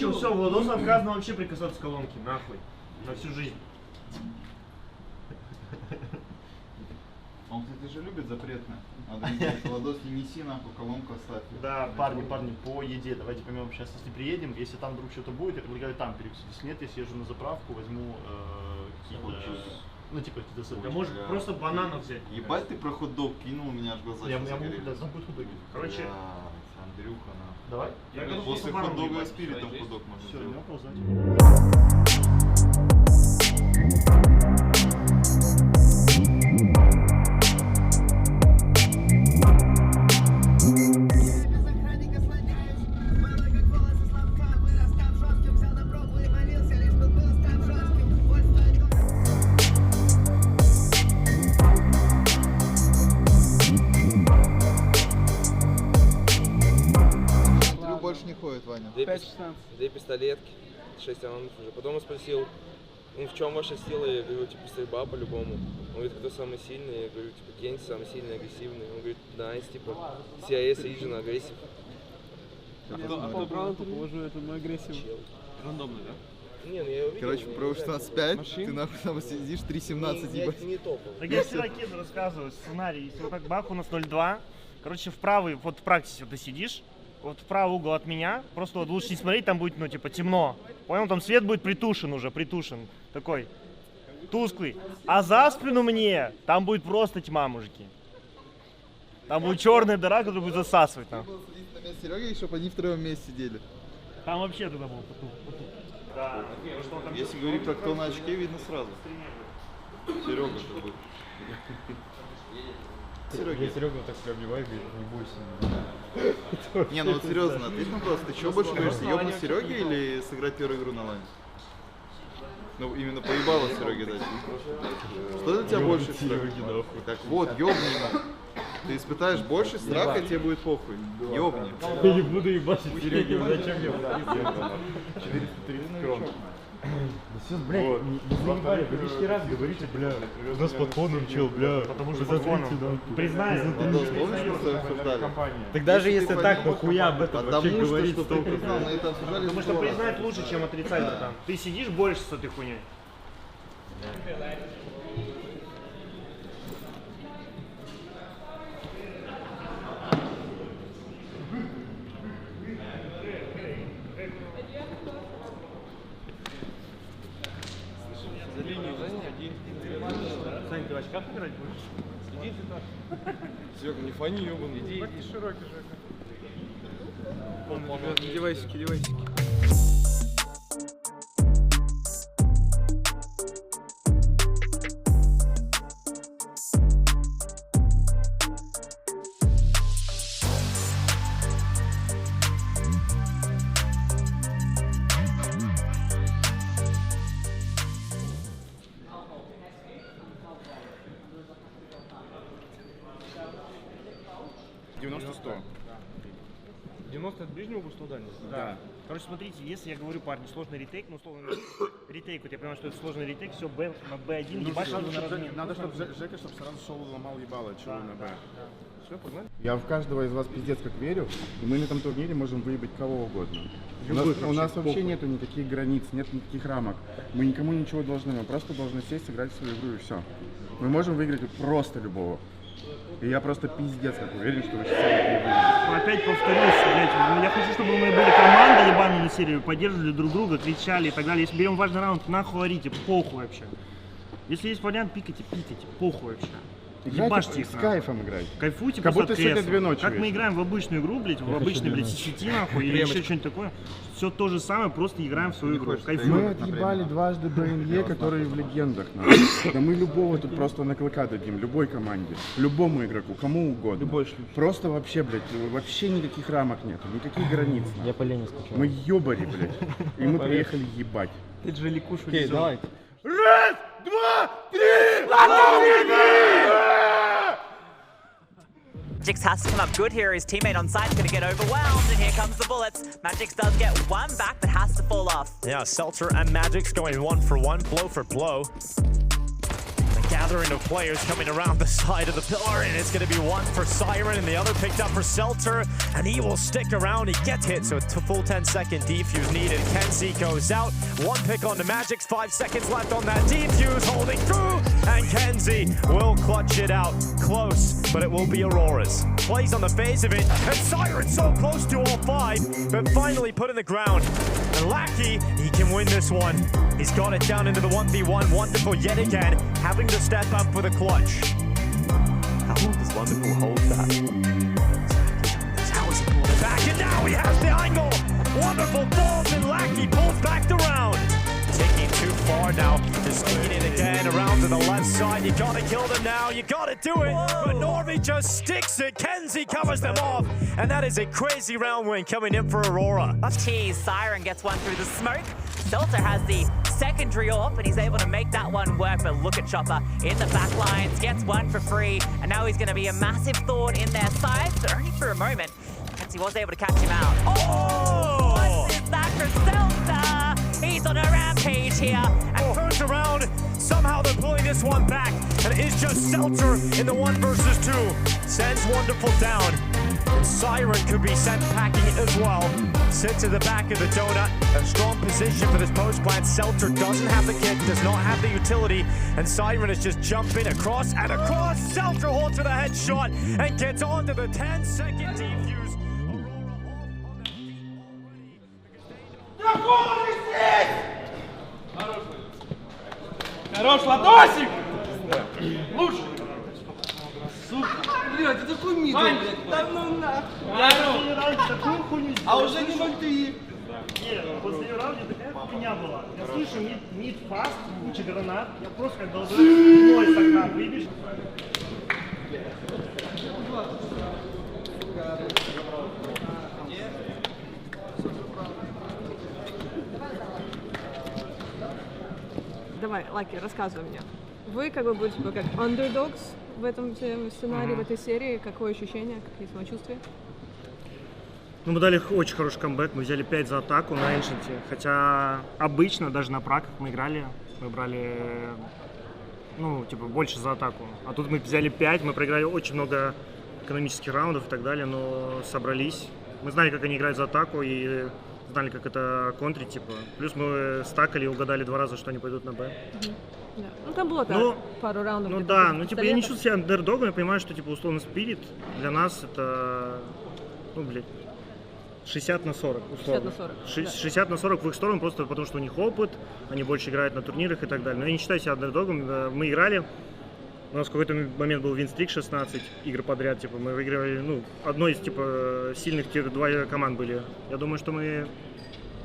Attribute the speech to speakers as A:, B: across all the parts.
A: Короче, все, Владосу отказано вообще прикасаться к колонке, нахуй. На всю жизнь.
B: Он, кстати, же любит запретное. Надо не Владос, не неси, нахуй, колонку оставь.
A: Да, парни, по еде, давайте поймем сейчас, если приедем, если там вдруг что-то будет, я предлагаю там перекусить. Если нет, я съезжу на заправку, возьму какие-то, ну типа какие-то соки.
C: Да можешь просто бананов взять.
B: Ебать ты про хот-дог кинул, у меня аж глаза
A: Я
B: сейчас
A: могу,
B: загорелись.
A: да, там будет хот-доги. Короче,
B: Андрюха, на.
A: давай.
C: Я готов
B: После
C: просто
B: хот-дога
C: банан
B: с спиритом
C: ебать.
B: хот-дог можно
A: Все,
B: сделать.
A: не ползать.
B: Больше не ходит, Ваня.
D: 2 пистолетки, 6 раундов уже. Потом он спросил, ну в чем ваша сила? Я говорю, типа стрельба по-любому. Он говорит, кто самый сильный? Я говорю, типа Кенси самый сильный, агрессивный. Он говорит, найс, типа CIS Agent агрессив.
E: Кто брал, то положу, это мой агрессив.
C: Рандомно, да?
D: Не, ну я увидел.
B: Короче, про 16.5, ты нахуй там сидишь 3.17, ебать.
D: Не топовый.
A: Так я вчера Кеду рассказываю сценарий, если вот так бах, у нас 0-2. Короче, в правый, вот в практике вот ты сидишь, вот в правый угол от меня, просто вот лучше не смотреть, там будет, ну, типа, темно. Понял, там свет будет притушен уже, такой, тусклый. А за спину мне, там будет просто тьма, мужики. Там будет черная дыра, которая будет засасывать там.
B: На месте Сереги, чтобы они втроем вместе сидели.
A: Там вообще туда был потух. Да.
B: Если говорить про кто на очке, видно сразу. Серега такой. Серега.
F: Серега так себя обливает, говорит, не бойся.
B: Не, ну вот серьезно, ответь на вопрос, ты что больше боишься, ёбнуть Сереги или сыграть первую игру на лане? Ну, именно поебало Сереге дать. Что для тебя больше страх? Так вот, ёбни ему. Ты испытаешь больше страха, тебе будет похуй. Ёбни.
F: Я не буду ебашить Сереги, зачем мне 430 крон. Да все, блядь, не заебали, вы лишний раз говорите, бля, у нас под фоном чел, бля.
A: Потому что под фоном. Признай.
B: Владос, помнишь, мы с тобой обсуждали?
F: Так даже если так, то хуя об этом вообще
B: Потому
F: говорить
B: что ты признал, на это обсуждали.
A: Потому что признать лучше, чем отрицать, братан. Ты сидишь, борешься с этой хуйней. Сань, ты в очках играть будешь? Иди сюда.
F: Серега, не фани, ёбаный.
E: Иди широкий, Жека.
D: Девайсики, девайсики.
C: «90-100».
A: 90 от ближнего угла дальности?
C: Да.
A: Короче, смотрите, если я говорю, парни, сложный ретейк, ну, условно, ретейк, вот я понимаю, что это сложный ретейк, все, Б, на Б1, ебашь сразу на размен.
C: Надо, чтобы Жека сразу шел и ломал ебало, чего на Б.
A: Все, погнали?
C: Я в каждого из вас пиздец как верю, и мы на этом турнире можем выебать кого угодно. У нас вообще нету никаких границ, нет никаких рамок. Мы никому ничего должны, мы просто должны сесть, сыграть в свою игру и все. Мы можем выиграть просто любого. И я просто пиздец как уверен, что вы сейчас выиграете.
A: Опять повторюсь, блядь, я хочу, чтобы мы были командой ебаной на серию, поддерживали друг друга, кричали и так далее. Если берем важный раунд, нахуй орите, похуй вообще. Если есть вариант, пикайте, похуй вообще. Ебашьте их,
C: с кайфом играть.
A: Кайфуйте
C: Как
A: просто
C: будто сегодня
A: от
C: 2 ночи
A: Как мы
C: вечером.
A: играем в обычную игру, блядь, в обычный, блядь, сети, нахуй, или еще что-нибудь такое. Все то же самое, просто играем в свою игру.
C: Мы
A: Кайфуем.
C: отъебали дважды БНЕ, которые в легендах. Да мы любого тут просто на клыка дадим, любой команде, любому игроку, кому угодно. Просто вообще, блядь, вообще никаких рамок нету, никаких границ.
F: Я по Лене скачал.
C: Мы ёбари, блядь, и мы приехали ебать.
E: Ты же ликушу
F: Окей, давай.
C: Раз, два, три!
G: Magix has to come up good here. His teammate on side's going to get overwhelmed, and here comes the bullets. Magix does get one back, but has to fall off.
H: Yeah, Seltzer and Magix going 1 for 1, blow for blow. gathering of players coming around the side of the pillar, and it's going to be one for Siren and the other picked up for Seltzer, and he will stick around. He gets hit, so it's a full 10-second defuse needed. Kenzie goes out. One pick on the Magics, 5 seconds left on that defuse, holding through, and Kenzie will clutch it out. Close, but it will be Aurora's. Plays on the phase of it, and Siren so close to all 5, but finally put in the ground. And Lackey, he can win this one. He's got it down into the 1v1. Wonderful yet again, having to step up for the clutch. How long does Wonderful hold that? How is he pulling it back? And now he has the angle. Wonderful falls, and Lackey pulls back the round. Taking too far now. Just sneaking it again around to the left side. You gotta kill them now. You gotta do it. But Norby just sticks it. Kenzie covers them off. And that is a crazy round win coming in for Aurora.
G: Tease, Siren gets one through the smoke. Seltzer has the secondary off, and he's able to make that one work. But look at Chopper in the back lines, gets one for free, and now he's going to be a massive thorn in their sides, but only for a moment. He was able to catch him out. Oh! What is that for Seltzer? He's on a rampage here.
H: And turns around. Somehow they're pulling this one back. And it is just Seltzer in the 1 versus 2. Sends Wonderful down. And Siren could be sent packing as well. Sits at the back of the donut. A strong position for this post plant. Seltzer doesn't have the kick, does not have the utility. And Siren is just jumping across and across. Seltzer holds with a headshot and gets onto the 10-second defuse.
E: Хорош, Ладосик! Лучше! Сука! Блядь, это такой мид, блядь! Да ну нахуй! А уже не могли!
A: Нет, после ее раунда такая хуйня была. Я слышу мид фаст, куча гранат. Я просто как должен спиной тогда выбежать.
I: Давай, Лаки, рассказывай мне. Вы как бы будете как underdogs в этом сценарии, в этой серии. Какое ощущение, какие самочувствия?
A: Ну, мы дали очень хороший камбэк, мы взяли 5 за атаку на Эншенте. Хотя обычно, даже на праках мы играли, мы брали, ну, типа, больше за атаку. А тут мы взяли 5, мы проиграли очень много экономических раундов и так далее, но собрались. Мы знали, как они играют за атаку и знали, как это контрить, типа. Плюс мы стакали и угадали 2 раза, что они пойдут на Б.
I: Да. Ну, там было пару раундов.
A: Ну да, ну типа я не чувствую себя андердогом, я понимаю, что типа условно Спирит для нас это, ну, блядь, 60 на 40, условно. 60 на 40 в их сторону, просто потому что у них опыт, они больше играют на турнирах и так далее. Но я не считаю себя андердогом, мы играли, у нас в какой-то момент был винстрик 16 игр подряд, типа мы выигрывали, ну, одной из типа сильных тир-2 команд были. Я думаю, что мы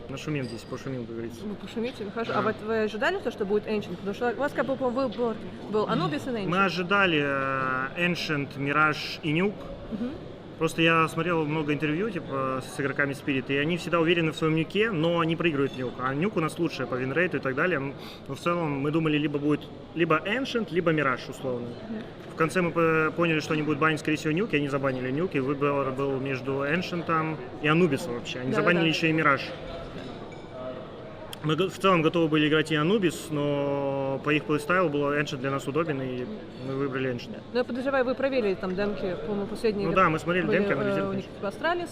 A: нашумим здесь, пошумим, как говорится.
I: Вы пошумите, хорошо. А вот вы ожидали то, что будет Ancient? Потому что у вас как бы выбор был Anubis и Ancient.
A: Мы ожидали Ancient, Mirage и Nuke. Просто я смотрел много интервью типа с игроками Spirit, и они всегда уверены в своем нюке, но они проигрывают нюк. А нюк у нас лучшая по винрейту и так далее. Но в целом мы думали, либо будет либо Ancient, либо Mirage условно. В конце мы поняли, что они будут банить, скорее всего, нюк, и они забанили нюк, и выбор был между Ancient и Anubis вообще. Они забанили еще и Mirage. Мы в целом готовы были играть и Anubis, но по их плейстайлу было Ancient для нас удобен, и мы выбрали Ancient.
I: Ну, я подозреваю, вы проверили там демки, по-моему, последние.
A: Ну да, мы смотрели демки, анализировали.
I: У них типа Astralis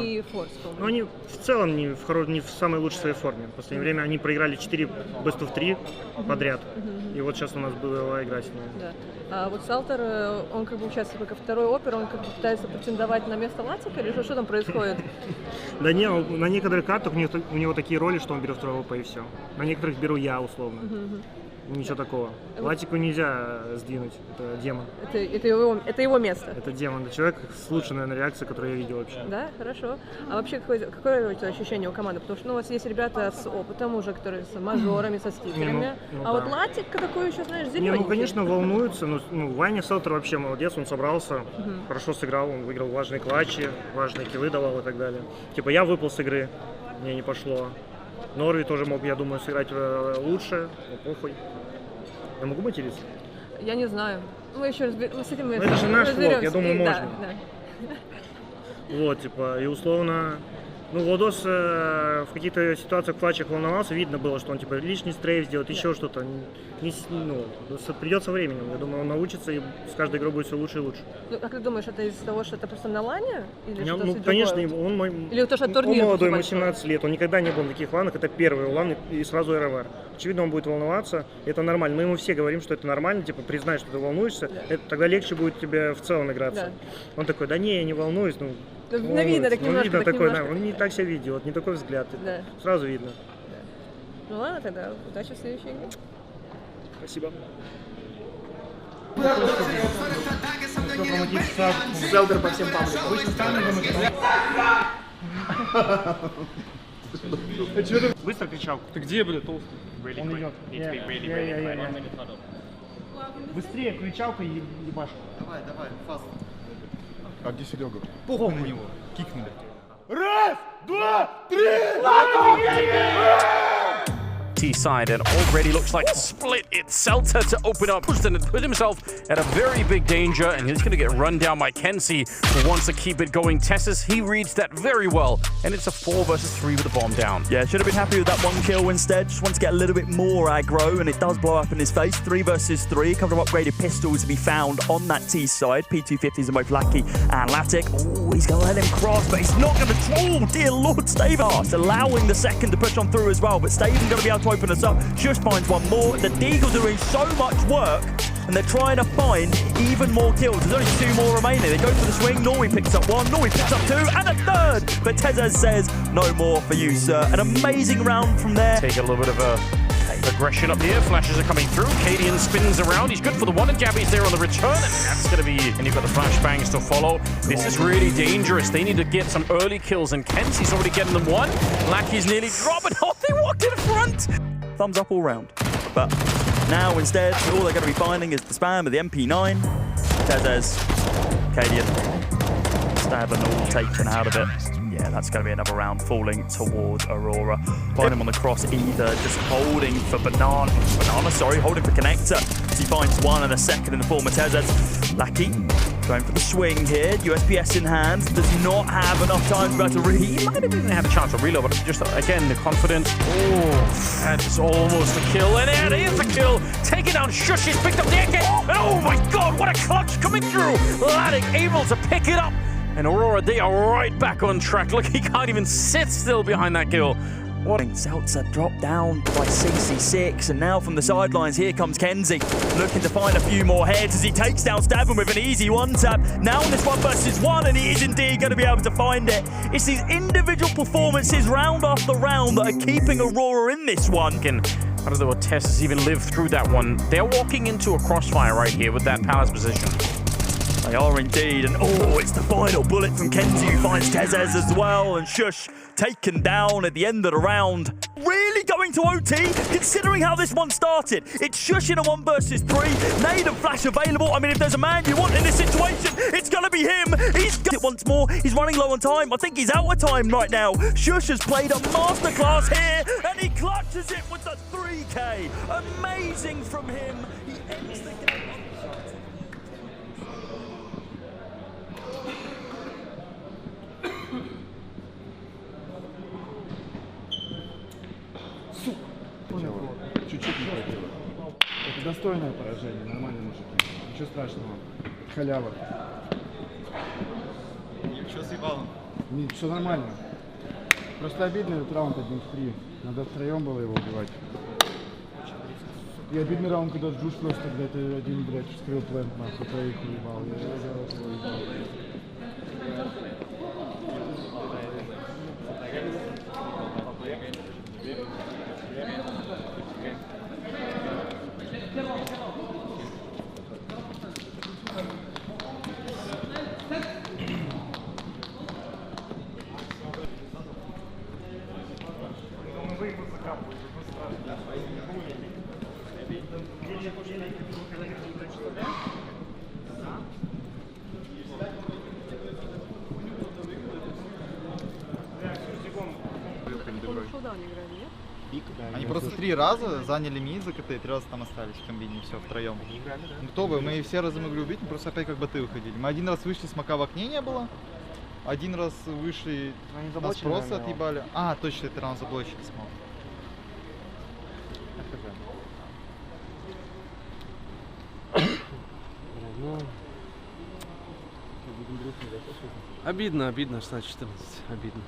I: и Force, по-моему.
A: Но они в целом не в самой лучшей своей форме. В последнее время они проиграли 4 Best of 3 подряд. И вот сейчас у нас была игра с ними.
I: Да. А вот Seltzer, он как бы участвует как второй опер, он как бы пытается претендовать на место Латика, или что там происходит?
A: Да не, на некоторых картах у него такие роли, что он берет второго ОП и все. На некоторых беру я, условно. Ничего такого. Латику нельзя сдвинуть, это демон.
I: Это его место?
A: Это демон, это человек с лучшей, наверное, реакцией, которую я видел вообще.
I: Да, хорошо. А вообще, какое у тебя ощущение у команды? Потому что у вас есть ребята с опытом уже, которые с мажорами, со стикерами. А вот Латик такой еще, знаешь, зелененький.
A: Ну, конечно, волнуется, но Ваня Селтер вообще молодец, он собрался, хорошо сыграл, он выиграл важные клатчи, важные киллы давал и так далее. Типа я выпал с игры, мне не пошло. Норви тоже мог, я думаю, сыграть лучше, но похуй. Я могу материться?
I: Я не знаю. Мы еще с этим
A: это же наш влог, я думаю, можно.
I: Да.
A: Вот, типа, и условно, Ну, Владос в каких-то ситуациях в клатчах волновался, видно было, что он типа лишний стрейф сделает, еще что-то. Придет со временем. Я думаю, он научится, и с каждой игрой будет все лучше и лучше.
I: Ну, как ты думаешь, это из-за того, что это просто на лане? Или что-то
A: Ну, конечно, он мой.
I: Или то, что турнир
A: он молодой, ему
I: большой?
A: 17 лет, он никогда не был на таких ланах, это первый лан и сразу РВР. Очевидно, он будет волноваться, это нормально. Мы ему все говорим, что это нормально, типа, признай, что ты волнуешься, это, тогда легче будет тебе в целом играться.
I: Да.
A: Он такой, да не, я не волнуюсь, ну,
I: видно, так немножко,
A: видно
I: так
A: такой,
I: немножко.
A: да, он не так себя видел, вот не такой взгляд,
I: Да.
A: сразу видно.
I: Ну ладно, тогда удачи в следующей игре.
A: Спасибо.
E: Селтер по всем пабликам.
A: Быстро кричалку.
E: Ты где, блядь, толстый?
A: Он идет. Быстрее кричалка и ебашь.
B: Давай, фаст.
C: А где Серега?
B: Похуй на него. Кикни.
A: Раз, два, три!
H: T-side, and already looks like split. It's Celta to open up. Pustin put himself at a very big danger, and he's going to get run down by Kenzie, who wants to keep it going. Tessus, he reads that very well, and it's a 4 versus 3 with the bomb down.
J: Yeah, should have been happy with that one kill instead. Just wants to get a little bit more aggro, and it does blow up in his face. 3 versus 3. A couple of upgraded pistols to be found on that T side. P250s are both Lucky and Latic. Oh, he's going to let him cross, but he's not going to. Oh, dear Lord, Staven. It's allowing the second to push on through as well, but Staven going to be able to open us up. Shush finds one more. The Deagle doing so much work, and they're trying to find even more kills. There's only 2 more remaining. They go for the swing. Norway picks up 1. Norway picks up 2 and a 3rd. But Tezes says, no more for you, sir. An amazing round from there.
H: Take a little bit of aggression up here. Flashes are coming through. Cadian spins around. He's good for the 1, and Gabby's there on the return, and that's going to be. And you've got the flashbangs to follow. This is really dangerous. They need to get some early kills, and Kenzie's already getting them 1. Lackey's nearly dropping. Oh, they walked in front.
J: Thumbs up all round. But now instead, all they're going to be finding is the spam of the MP9. Tezes, Cadian, Staben all taken out of it. Yeah, that's going to be another round falling towards Aurora. Find him on the cross either, just holding for holding for Connector. As he finds 1 and a 2nd in the form of Tezes. Lackey going for the swing here. USPS in hand. Does not have enough time to he
H: might have even had a chance to reload, but just again the confidence. Oh, that's almost a kill, and it is a kill. Taking down Shush, he's picked up the AK, and oh my god, what a clutch coming through. Latic able to pick it up, and Aurora, they are right back on track. Look, he can't even sit still behind that kill.
J: Seltzer dropped down by 66, and now from the sidelines here comes Kenzie, looking to find a few more heads as he takes down Staben with an easy 1-tap. Now in this 1 versus 1, and he is indeed going to be able to find it. It's these individual performances round after round that are keeping Aurora in this one.
H: I don't know what Tess has even lived through that one. They're walking into a crossfire right here with that palace position.
J: They are indeed, and oh, it's the final bullet from Kenzie who finds Tezes as well, and Shush taken down at the end of the round. Really going to OT, considering how this one started. It's Shush in a 1 versus 3, Nade and Flash available. I mean, if there's a man you want in this situation, it's going to be him. He's got it once more. He's running low on time. I think he's out of time right now. Shush has played a masterclass here, and he clutches it with the 3K. Amazing from him. He ends the game.
C: Чуть-чуть не хватило. Это достойное поражение, нормальный мужики. Ничего страшного. Халява.
B: Что с ебалом?
C: Все нормально. Просто обидно этот раунд 1-3. Надо втроем было его убивать. И обидный раунд, когда Джуш просто, когда ты один, блядь, вскрыл плент, нахуй, троих уебал. Я его уебал.
B: Они просто 3 раза заняли мид за КТ, и 3 раза там остались в комбине, все, втроем. Ну кто бы, мы все разы могли убить, мы просто опять как боты выходили. Мы 1 раз вышли, смока в окне не было. один раз вышли,
A: Они
B: нас
A: заблочены,
B: просто
A: наверное,
B: отъебали. А, точно, это раунд заблочили, смог.
E: Ну, обидно, 16-14, обидно.